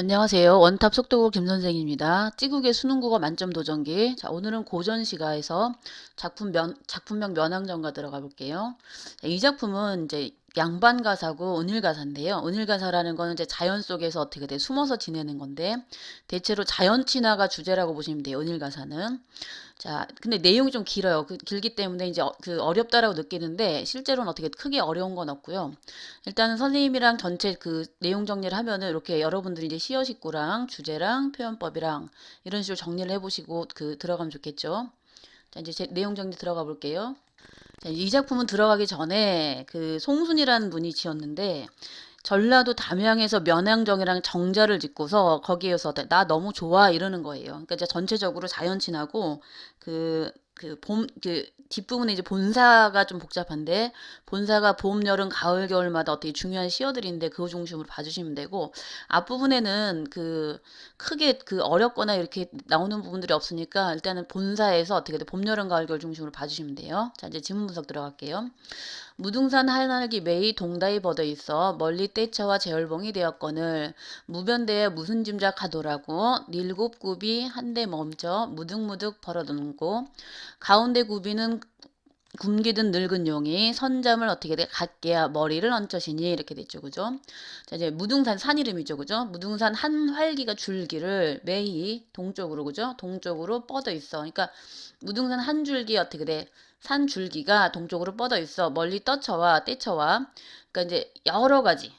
안녕하세요. 원탑 속도국 김선생입니다. 찌국의 수능국어 만점 도전기. 자, 오늘은 고전시가에서 작품명 면왕정가 들어가 볼게요. 자, 이 작품은 이제 양반가사고 은일가사인데요. 은일가사라는 거는 이제 자연 속에서 어떻게 돼 숨어서 지내는 건데 대체로 자연 친화가 주제라고 보시면 돼요. 은일가사는. 자, 근데 내용이 좀 길어요. 길기 때문에 이제 어렵다라고 느끼는데 실제로는 어떻게 크게 어려운 건 없고요. 일단은 선생님이랑 전체 그 내용 정리를 하면은 이렇게 여러분들이 이제 시어식구랑 주제랑 표현법이랑 이런 식으로 정리를 해보시고 들어가면 좋겠죠. 자, 이제 제 내용 정리 들어가 볼게요. 자, 이 작품은 들어가기 전에 그 송순이라는 분이 지었는데 전라도 담양에서 면왕정이랑 정자를 짓고서 거기에서 나 너무 좋아 이러는 거예요. 그러니까 이제 전체적으로 자연친하고 뒷부분에 이제 본사가 좀 복잡한데 본사가 봄, 여름, 가을, 겨울마다 어떻게 중요한 시어들인데 그거 중심으로 봐주시면 되고 앞부분에는 크게 어렵거나 이렇게 나오는 부분들이 없으니까 일단은 본사에서 어떻게 돼 봄, 여름, 가을, 겨울 중심으로 봐주시면 돼요. 자, 이제 지문 분석 들어갈게요. 무등산 한날기 매이 동다이 벗어 있어 멀리 떼처와 재월봉이 되었거늘 무변대에 무슨 짐작하더라고 일곱 굽이 한데 멈춰 무득무득 벌어놓고 가운데 굽이는 굶기든 늙은 용이 선잠을 어떻게 돼? 갖게야 머리를 얹혀시니 이렇게 됐죠. 그죠? 자, 이제 무등산 산 이름이죠. 그죠? 무등산 한 활기가 줄기를 매이 동쪽으로 그죠? 동쪽으로 뻗어 있어. 그러니까 무등산 한 줄기 어떻게 돼? 산 줄기가 동쪽으로 뻗어 있어. 멀리 떠쳐와 떼쳐와. 그러니까 이제 여러 가지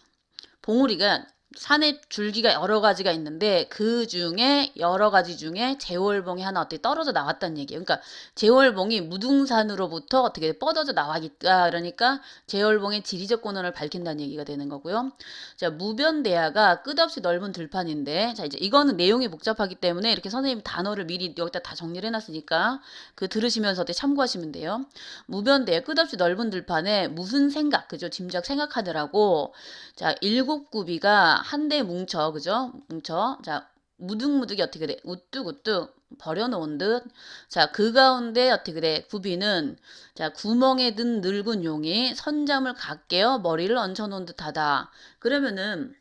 봉우리가 산의 줄기가 여러 가지가 있는데 그 중에 여러 가지 중에 제월봉이 하나 어떻게 떨어져 나왔다는 얘기예요. 그러니까 제월봉이 무등산으로부터 어떻게 뻗어져 나와있다. 그러니까 제월봉의 지리적 권원을 밝힌다는 얘기가 되는 거고요. 자, 무변대야가 끝없이 넓은 들판인데 자, 이제 이거는 내용이 복잡하기 때문에 이렇게 선생님 단어를 미리 여기다 다 정리를 해놨으니까 들으시면서 어떻게 참고하시면 돼요. 무변대야 끝없이 넓은 들판에 무슨 생각, 그죠? 짐작 생각하느라고 자, 일곱 구비가 한데 뭉쳐, 그죠? 뭉쳐. 자, 무득무득이 어떻게 돼? 우뚝우뚝 버려놓은 듯. 자, 그 가운데 어떻게 돼? 구비는 자, 구멍에 든 늙은 용이 선잠을 갖게어 머리를 얹혀놓은 듯하다. 그러면은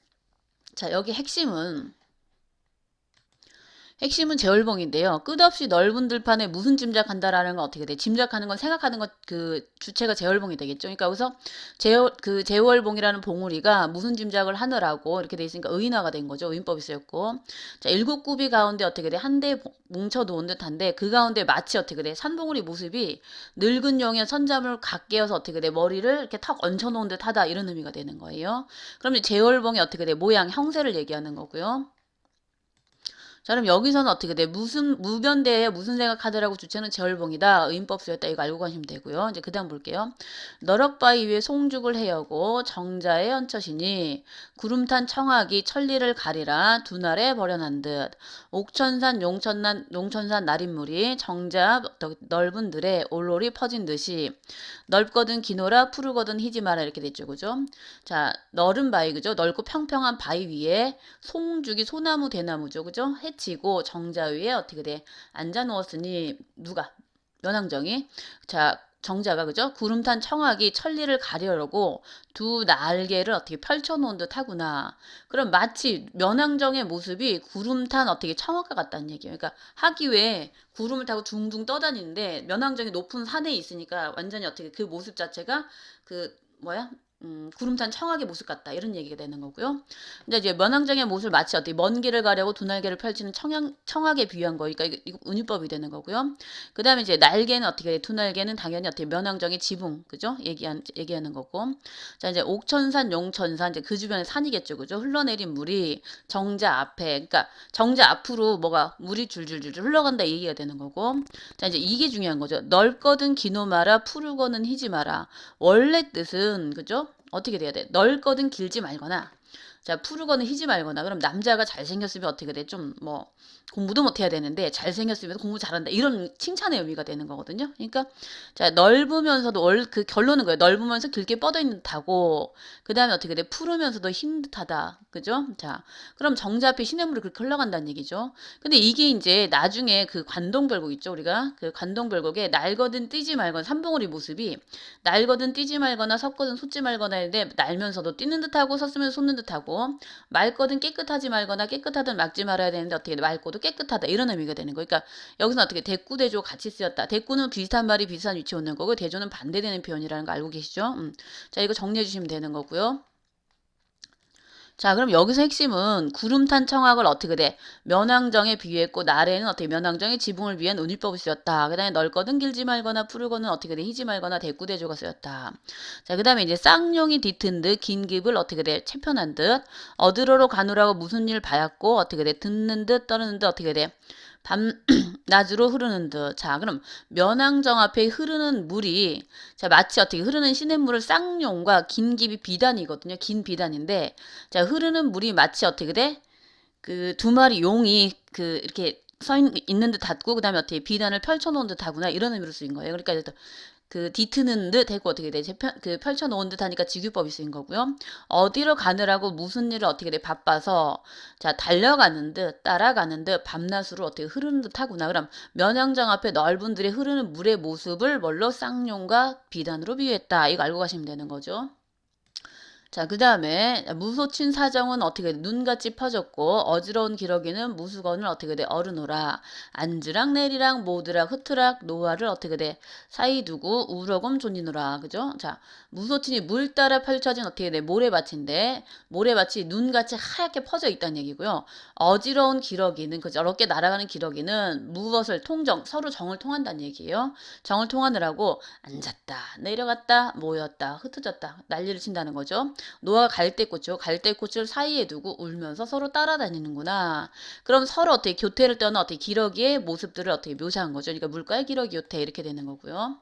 자, 여기 핵심은 제월봉인데요. 끝없이 넓은 들판에 무슨 짐작한다라는 건 어떻게 돼? 짐작하는 건 생각하는 것 주체가 제월봉이 되겠죠. 그러니까 여기서 제월봉이라는 봉우리가 무슨 짐작을 하느라고 이렇게 돼 있으니까 의인화가 된 거죠. 의인법이 쓰였고. 자, 일곱 구비 가운데 어떻게 돼? 한데 뭉쳐 놓은 듯한데 그 가운데 마치 어떻게 돼? 산봉우리 모습이 늙은 용의 선잠을 갖게어서 어떻게 돼? 머리를 이렇게 턱 얹혀 놓은 듯하다 이런 의미가 되는 거예요. 그럼 제월봉이 어떻게 돼? 모양, 형세를 얘기하는 거고요. 자, 그럼 여기서는 어떻게 돼? 무변대에 무슨 생각하더라고 주체는 제월봉이다. 의인법 쓰였다. 이거 알고 가시면 되고요. 이제 그 다음 볼게요. 너럭바위 위에 송죽을 해여고 정자에 얹혀시니 구름탄 청하기 천리를 가리라 두 날에 버려난 듯 옥천산 용천산 날인물이 정자 넓은 들에 올롤이 퍼진 듯이 넓거든 기노라 푸르거든 희지 마라 이렇게 됐죠. 그죠? 자, 너른 바위 그죠? 넓고 평평한 바위 위에 송죽이 소나무 대나무죠. 그죠? 해치고 정자 위에 어떻게 돼? 앉아 누웠으니 누가? 면왕정이. 자, 정자가 그죠? 구름탄 청하기 천리를 가려고 두 날개를 어떻게 펼쳐놓은 듯 하구나. 그럼 마치 면왕정의 모습이 구름탄 어떻게 청아과 같다는 얘기예요. 그러니까 하기외에 구름을 타고 둥둥 떠다니는데 면왕정이 높은 산에 있으니까 완전히 어떻게 그 모습 자체가 뭐야? 구름탄 청하의 모습 같다 이런 얘기가 되는 거고요. 근데 이제 면왕정의 모습을 마치 어떻게 먼 길을 가려고 두 날개를 펼치는 청하게 비유한 거니까 이거 운이법이 되는 거고요. 그 다음에 이제 날개는 어떻게 돼? 두 날개는 당연히 어떻게 면왕정의 지붕 그죠? 얘기하는 거고. 자 이제 옥천산 용천산 이제 그 주변에 산이겠죠, 그죠? 흘러내린 물이 정자 앞에 그러니까 정자 앞으로 뭐가 물이 줄줄줄줄 흘러간다 이 얘기가 되는 거고. 자 이제 이게 중요한 거죠. 넓거든 기노 마라 푸르거는 희지 마라. 원래 뜻은 그죠? 어떻게 돼야 돼? 넓거든 길지 말거나 자 푸르거는 희지 말거나 그럼 남자가 잘생겼으면 어떻게 돼? 좀 뭐 공부도 못해야 되는데 잘생겼으면 공부 잘한다 이런 칭찬의 의미가 되는 거거든요. 그러니까 자 넓으면서도 그 결론은 거예요. 넓으면서 길게 뻗어 있는 듯하고 그 다음에 어떻게 돼? 푸르면서도 흰 듯하다. 그죠? 자 그럼 정자 앞에 시냇물이 그렇게 흘러간다는 얘기죠. 근데 이게 이제 나중에 그 관동별곡 있죠. 우리가 그 관동별곡에 날거든 뛰지 말거나 삼봉우리 모습이 날거든 뛰지 말거나 섰거든 솟지 말거나 했는데 날면서도 뛰는 듯하고 섰으면 솟는 듯하고, 맑거든 깨끗하지 말거나 깨끗하든 막지 말아야 되는데 어떻게 돼? 맑고도 깨끗하다 이런 의미가 되는 거예요. 그러니까 여기서 어떻게 대꾸 대조 같이 쓰였다. 대꾸는 비슷한 말이 비슷한 위치에 오는 거고, 대조는 반대되는 표현이라는 거 알고 계시죠? 자, 이거 정리해 주시면 되는 거고요. 자, 그럼 여기서 핵심은 구름 탄 청학을 어떻게 돼? 면왕정에 비유했고, 나래는 어떻게 면왕정의 지붕을 위한 운율법을 쓰였다. 그 다음에 넓거든 길지 말거나 푸르거는 어떻게 돼? 희지 말거나 대꾸대조가 쓰였다. 자, 그 다음에 이제 쌍용이 뒤튼 듯 긴 깁을 어떻게 돼? 채편한 듯 어디로로 가누라고 무슨 일 봐였고 어떻게 돼? 듣는 듯 떠르는 듯 어떻게 돼? 낮으로 흐르는 듯. 자, 그럼 면왕정 앞에 흐르는 물이 자, 마치 어떻게 흐르는 시냇물을 쌍용과 긴 깁이 비단이거든요. 긴 비단인데 자, 흐르는 물이 마치 어떻게 돼? 그 두 마리 용이 그 이렇게 있는 듯 같고 그다음에 어떻게 비단을 펼쳐 놓은 듯하구나 이런 의미로 쓰인 거예요. 그러니까 그 뒤트는 듯 했고 어떻게 돼? 그 펼쳐 놓은 듯 하니까 직유법이 쓰인 거고요. 어디로 가느라고 무슨 일을 어떻게 돼? 바빠서 자 달려가는 듯 따라가는 듯 밤낮으로 어떻게 흐르는 듯 하구나. 그럼 면왕정 앞에 넓은 들에 흐르는 물의 모습을 뭘로 쌍용과 비단으로 비유했다. 이거 알고 가시면 되는 거죠. 자, 그 다음에 무소친 사정은 어떻게 돼? 눈같이 퍼졌고 어지러운 기러기는 무수건을 어떻게 돼? 어르노라. 앉으락 내리락 모드락 흐트락 노화를 어떻게 돼? 사이 두고 우러금 존이노라. 그죠? 자, 무소친이 물 따라 펼쳐진 어떻게 돼? 모래밭인데 모래밭이 눈같이 하얗게 퍼져 있다는 얘기고요. 어지러운 기러기는 그죠? 저렇게 날아가는 기러기는 무엇을 통정 서로 정을 통한다는 얘기예요. 정을 통하느라고 앉았다 내려갔다 모였다 흩어졌다 난리를 친다는 거죠. 노아가 갈대꽃이요. 갈대꽃을 사이에 두고 울면서 서로 따라다니는구나. 그럼 서로 어떻게 교태를 떠는 어떻게 기러기의 모습들을 어떻게 묘사한 거죠. 그러니까 물가의 기러기 교태 이렇게 되는 거고요.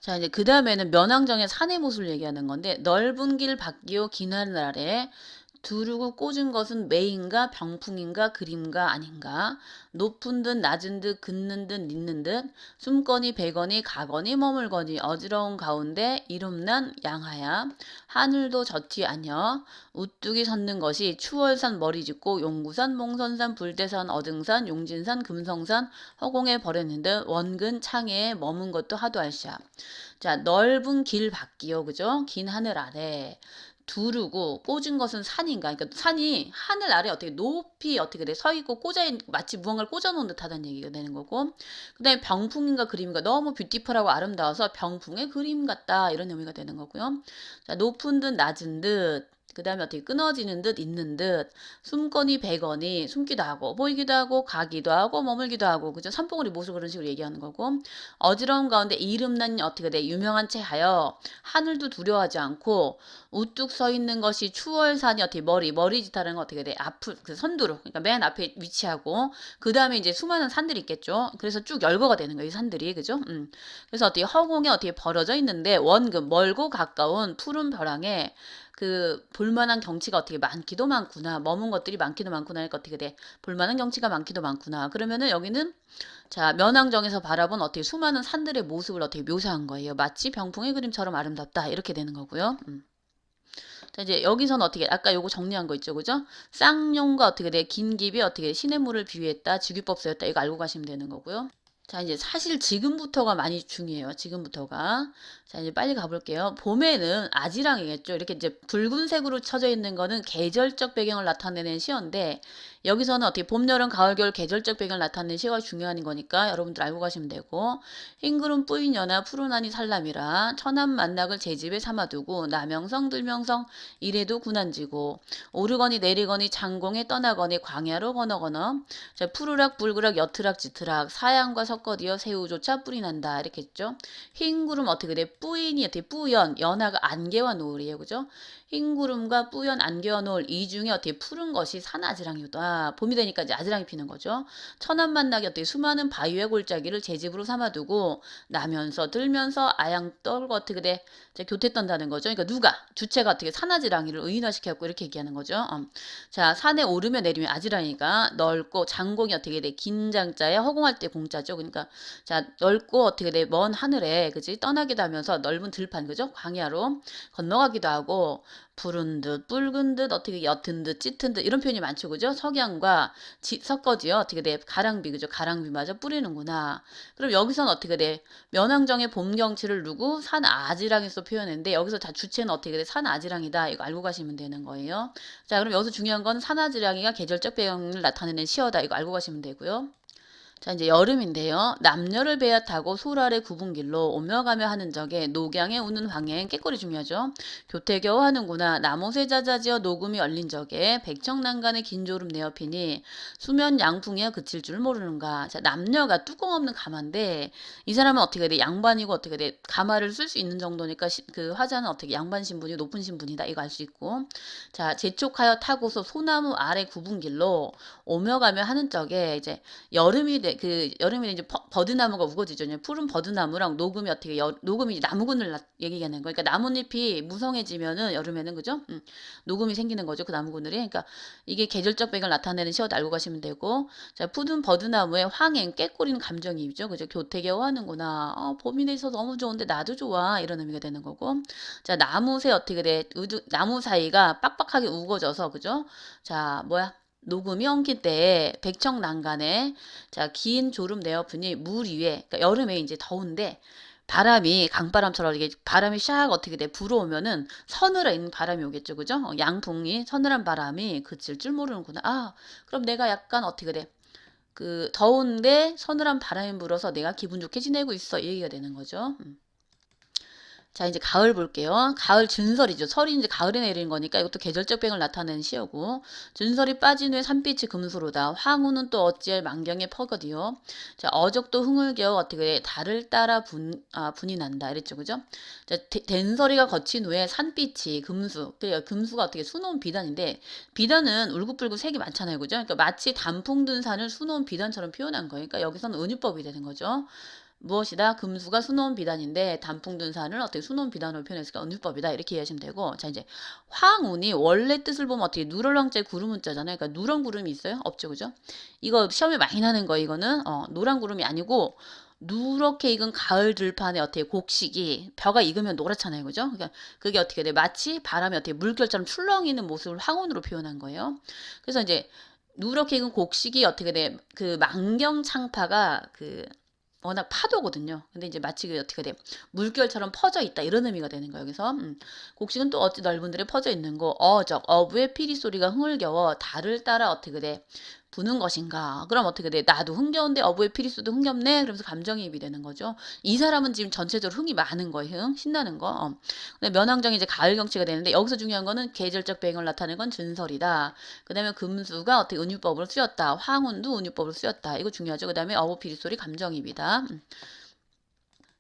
자, 이제 그 다음에는 면왕정의 산의 모습을 얘기하는 건데 넓은 길 밖이요 긴 하늘 아래 두르고 꽂은 것은 매인가 병풍인가 그림가 아닌가 높은 듯 낮은 듯 긋는 듯 딛는 듯 숨거니 배거니 가거니 머물거니 어지러운 가운데 이름난 양하야 하늘도 젖지 아니여 우뚝이 섰는 것이 추월산 머리짓고 용구산 몽선산 불대산 어등산 용진산 금성산 허공에 버렸는 듯 원근 창해에 머문 것도 하도 알샤. 자, 넓은 길 밖이요 그죠? 긴 하늘 아래 두르고 꽂은 것은 산인가? 그러니까 산이 하늘 아래 어떻게 높이 어떻게 돼? 서 있고 마치 무언가를 꽂아 놓은 듯하다는 얘기가 되는 거고. 그다음에 병풍인가 그림인가 너무 뷰티풀하고 아름다워서 병풍의 그림 같다 이런 의미가 되는 거고요. 자, 높은 듯 낮은 듯 그 다음에 어떻게 끊어지는 듯 있는 듯 숨거니 배거니 숨기도 하고 보이기도 하고 가기도 하고 머물기도 하고 그죠? 산봉우리 모습 그런 식으로 얘기하는 거고 어지러운 가운데 이름난 어떻게 돼? 유명한 채 하여 하늘도 두려워하지 않고 우뚝 서 있는 것이 추월산이 어떻게 머리짓하는 건 어떻게 돼? 앞을 그 선두로 그러니까 맨 앞에 위치하고 그 다음에 이제 수많은 산들이 있겠죠. 그래서 쭉 열거가 되는 거예요. 이 산들이 그죠? 그래서 어떻게 허공에 어떻게 벌어져 있는데 원금 멀고 가까운 푸른 벼랑에 그 볼만한 경치가 어떻게 많기도 많구나. 머문 것들이 많기도 많구나. 하니까 어떻게 돼? 볼만한 경치가 많기도 많구나. 그러면은 여기는 자 면왕정에서 바라본 어떻게 수많은 산들의 모습을 어떻게 묘사한 거예요. 마치 병풍의 그림처럼 아름답다. 이렇게 되는 거고요. 자 이제 여기서는 어떻게 아까 요거 정리한 거 있죠. 그죠? 쌍용과 어떻게 돼? 긴 깁이 어떻게 돼? 시냇물을 비유했다. 직유법 쓰였다. 이거 알고 가시면 되는 거고요. 자, 이제 사실 지금부터가 많이 중요해요. 지금부터가. 자, 이제 빨리 가볼게요. 봄에는 아지랑이겠죠. 이렇게 이제 붉은색으로 쳐져 있는 거는 계절적 배경을 나타내는 시어인데, 여기서는 어떻게 봄, 여름, 가을, 겨울 계절적 배경을 나타내는 시어가 중요한 거니까 여러분들 알고 가시면 되고, 흰구름 뿌인 연하 푸른 하니 살람이라 천안 만낙을 제 집에 삼아두고 남영성 들명성 이래도 군한지고 오르거니 내리거니 장공에 떠나거니 광야로 건너건너 자, 푸르락 불그락 여트락 짙으락 사양과 섞어디어 새우조차 뿌리 난다 이렇게 했죠. 흰구름 어떻게 돼? 뿌인이 어떻게 뿌연 연하가 안개와 노을이에요. 그죠? 흰구름과 뿌연 안개와 노을 이 중에 어떻게 푸른 것이 산아지랑이다. 봄이 되니까 이제 아지랑이 피는 거죠. 천안 만나기 어떻게 수많은 바위의 골짜기를 제 집으로 삼아두고 나면서 들면서 아양 떨고 어떻게 돼? 이제 교태 떤다는 거죠. 그러니까 누가 주체가 어떻게 산아지랑이를 의인화시켰고 이렇게 얘기하는 거죠. 자 산에 오르면 내리면 아지랑이가 넓고 장공이 어떻게 돼? 긴 장자에 허공할 때 공자죠. 그러니까 자 넓고 어떻게 돼? 먼 하늘에 그지 떠나기도 하면서 넓은 들판 그죠? 광야로 건너가기도 하고 푸른 듯, 붉은 듯, 어떻게 옅은 듯, 짙은 듯 이런 표현이 많죠, 그죠? 석양과 섞어지요. 어떻게 돼? 가랑비, 그죠? 가랑비마저 뿌리는구나. 그럼 여기서는 어떻게 돼? 면왕정의 봄 경치를 누구? 산아지랑에서 표현했는데 여기서 다 주체는 어떻게 돼? 산아지랑이다. 이거 알고 가시면 되는 거예요. 자, 그럼 여기서 중요한 건 산아지랑이가 계절적 배경을 나타내는 시어다. 이거 알고 가시면 되고요. 자, 이제 여름인데요. 남녀를 배야 타고 솔 아래 굽은 길로 오며 가며 하는 적에 녹양에 우는 황행, 꾀꼬리 중요하죠. 교태겨우 하는구나. 나못에 자자지어 녹음이 얼린 적에 백청난간의 긴 졸음 내어피니 수면 양풍이야 그칠 줄 모르는가. 자, 남녀가 뚜껑 없는 가마인데 이 사람은 어떻게 돼? 양반이고 어떻게 돼? 가마를 쓸 수 있는 정도니까 그 화자는 어떻게 양반 신분이 높은 신분이다. 이거 알 수 있고. 자, 재촉하여 타고서 소나무 아래 굽은 길로 오며 가며 하는 적에 이제 여름에 이제 버드나무가 우거지죠. 푸른 버드나무랑 녹음이 어떻게 녹음이 이제 나무근을 얘기하는 거예요. 그러니까 나뭇잎이 무성해지면은 여름에는 그죠? 녹음이 생기는 거죠. 그 나무근들이. 그러니까 이게 계절적 배경을 나타내는 시어도 알고 가시면 되고, 자, 푸른 버드나무에 황행 꾀꼬리는 감정이입죠. 그죠? 교태겨우 하는구나. 봄이 돼서 너무 좋은데 나도 좋아. 이런 의미가 되는 거고, 자, 나무새 어떻게 돼? 나무 사이가 빡빡하게 우거져서 그죠? 자, 뭐야? 녹음이 엉킨 때에 백청난간에 자, 긴 졸음 내어프니 물 위에, 그러니까 여름에 이제 더운데 바람이 강바람처럼 이게 바람이 샥 어떻게 돼 불어오면은 서늘한 바람이 오겠죠, 그죠? 양풍이 서늘한 바람이 그칠 줄 모르는구나. 그럼 내가 약간 어떻게 돼? 그 더운데 서늘한 바람이 불어서 내가 기분 좋게 지내고 있어 이 얘기가 되는 거죠. 자, 이제 가을 볼게요. 가을 준설이죠. 설이 이제 가을에 내리는 거니까 이것도 계절적 변을 나타내는 시어고, 준설이 빠진 후에 산빛이 금수로다. 황후는 또 어찌할 만경에 퍼거디요. 자, 어적도 흥을겨워 어떻게 달을 따라 분이 난다. 이랬죠, 그죠? 자, 된설이가 거친 후에 산빛이 금수. 그러니까 금수가 어떻게 수놓은 비단인데, 비단은 울긋불긋 색이 많잖아요, 그죠? 그러니까 마치 단풍 든 산을 수놓은 비단처럼 표현한 거예요. 그러니까 여기서는 은유법이 되는 거죠. 무엇이다? 금수가 수놓은 비단인데 단풍 든 산을 어떻게 수놓은 비단으로 표현했을까? 은유법이다. 이렇게 이해하시면 되고, 자, 이제 황운이 원래 뜻을 보면 어떻게 누럴왕자의 구름운자잖아요. 그러니까 누런 구름이 있어요? 없죠, 그죠? 이거 시험에 많이 나는 거 이거는 노란 구름이 아니고 누렇게 익은 가을 들판에 어떻게 곡식이 벼가 익으면 노랗잖아요, 그죠? 그러니까 그게 어떻게 돼? 마치 바람이 어떻게 물결처럼 출렁이는 모습을 황운으로 표현한 거예요. 그래서 이제 누렇게 익은 곡식이 어떻게 돼? 그 만경창파가 워낙 파도거든요. 근데 이제 마치 어떻게 돼? 물결처럼 퍼져 있다. 이런 의미가 되는 거예요. 그래서 곡식은 또 어찌 넓은 들에 퍼져 있는 거. 어부의 피리 소리가 흥을겨워 달을 따라 어떻게 돼? 부는 것인가? 그럼 어떻게 돼? 나도 흥겨운데 어부의 피리 소리도 흥겹네? 그러면서 감정이입이 되는 거죠. 이 사람은 지금 전체적으로 흥이 많은 거예요. 신나는 거. 근데 면왕정이 이제 가을 경치가 되는데 여기서 중요한 거는 계절적 배경을 나타내는 건 준설이다. 그 다음에 금수가 어떻게 은유법으로 쓰였다. 황운도 은유법으로 쓰였다. 이거 중요하죠. 그 다음에 어부 피리 소리 감정이입이다.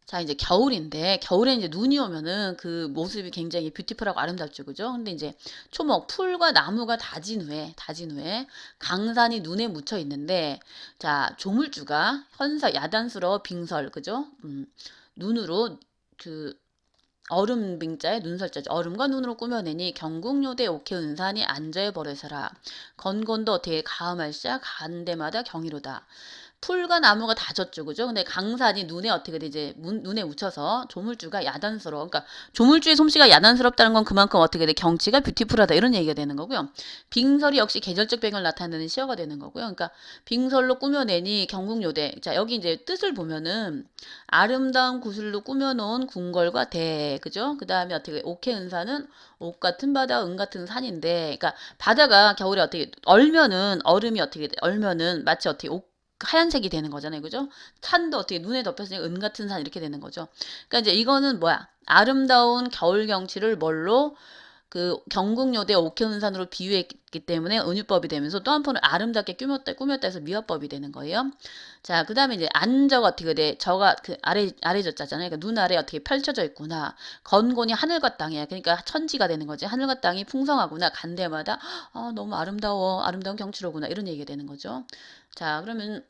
자, 이제 겨울인데, 겨울에 이제 눈이 오면은 그 모습이 굉장히 뷰티풀하고 아름답죠, 그죠? 근데 이제 초목, 풀과 나무가 다진 후에 강산이 눈에 묻혀 있는데, 자, 조물주가 야단스러워 빙설, 그죠? 눈으로 얼음 빙자에 눈설자죠. 얼음과 눈으로 꾸며내니 경국요대 옥해은산이 안저에 버려서라. 건곤도 어떻게 가음할자 간데마다 경이로다. 풀과 나무가 다 졌죠, 그죠? 근데 강산이 눈에 어떻게 되지? 눈에 묻혀서 조물주가 야단스러워. 그러니까 조물주의 솜씨가 야단스럽다는 건 그만큼 어떻게 돼? 경치가 뷰티풀하다 이런 얘기가 되는 거고요. 빙설이 역시 계절적 배경을 나타내는 시어가 되는 거고요. 그러니까 빙설로 꾸며내니 경국요대. 자, 여기 이제 뜻을 보면은 아름다운 구슬로 꾸며놓은 궁궐과 대, 그죠? 그 다음에 어떻게 옥해은산은 옥 같은 바다, 은 같은 산인데, 그러니까 바다가 겨울에 어떻게 얼면은 얼음이 어떻게 얼면은 마치 어떻게 하얀색이 되는 거잖아요. 그죠? 산도 어떻게 눈에 덮였으니 은 같은 산 이렇게 되는 거죠. 그러니까 이제 이거는 뭐야? 아름다운 겨울 경치를 뭘로 경국요대 옥해운산으로 비유했기 때문에 은유법이 되면서 또 한편으로 아름답게 꾸몄다 해서 미화법이 되는 거예요. 자, 그 다음에 이제 안저가 어떻게 돼? 저가 아래 젖자잖아요. 그러니까 눈 아래 어떻게 펼쳐져 있구나. 건곤이 하늘과 땅이야. 그러니까 천지가 되는 거지. 하늘과 땅이 풍성하구나. 간 데마다 너무 아름다운 경치로구나. 이런 얘기가 되는 거죠. 자, 그러면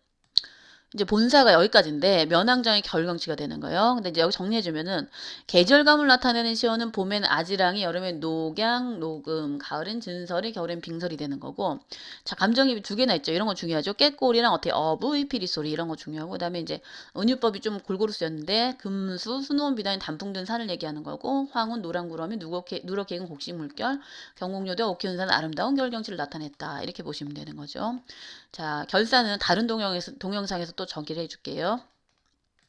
이제 본사가 여기까지인데 면왕장의 결경치가 되는 거예요. 근데 이제 여기 정리해주면은 계절감을 나타내는 시어는 봄엔 아지랑이, 여름엔 녹양, 녹음, 가을엔 진설이, 겨울엔 빙설이 되는 거고. 자, 감정입이 두 개나 있죠. 이런 거 중요하죠. 깨꼬리랑 어떻게 어부, 피리소리 이런 거 중요하고. 그다음에 이제 은유법이 좀 골고루 쓰였는데 금수, 수놓은 비단이 단풍 든 산을 얘기하는 거고, 황혼, 노랑구름이 누렇게 익은 곡식 물결, 경공료대 옥현산 아름다운 겨울경치를 나타냈다. 이렇게 보시면 되는 거죠. 자, 결사는 다른 동영상에서 또 정리를 해줄게요.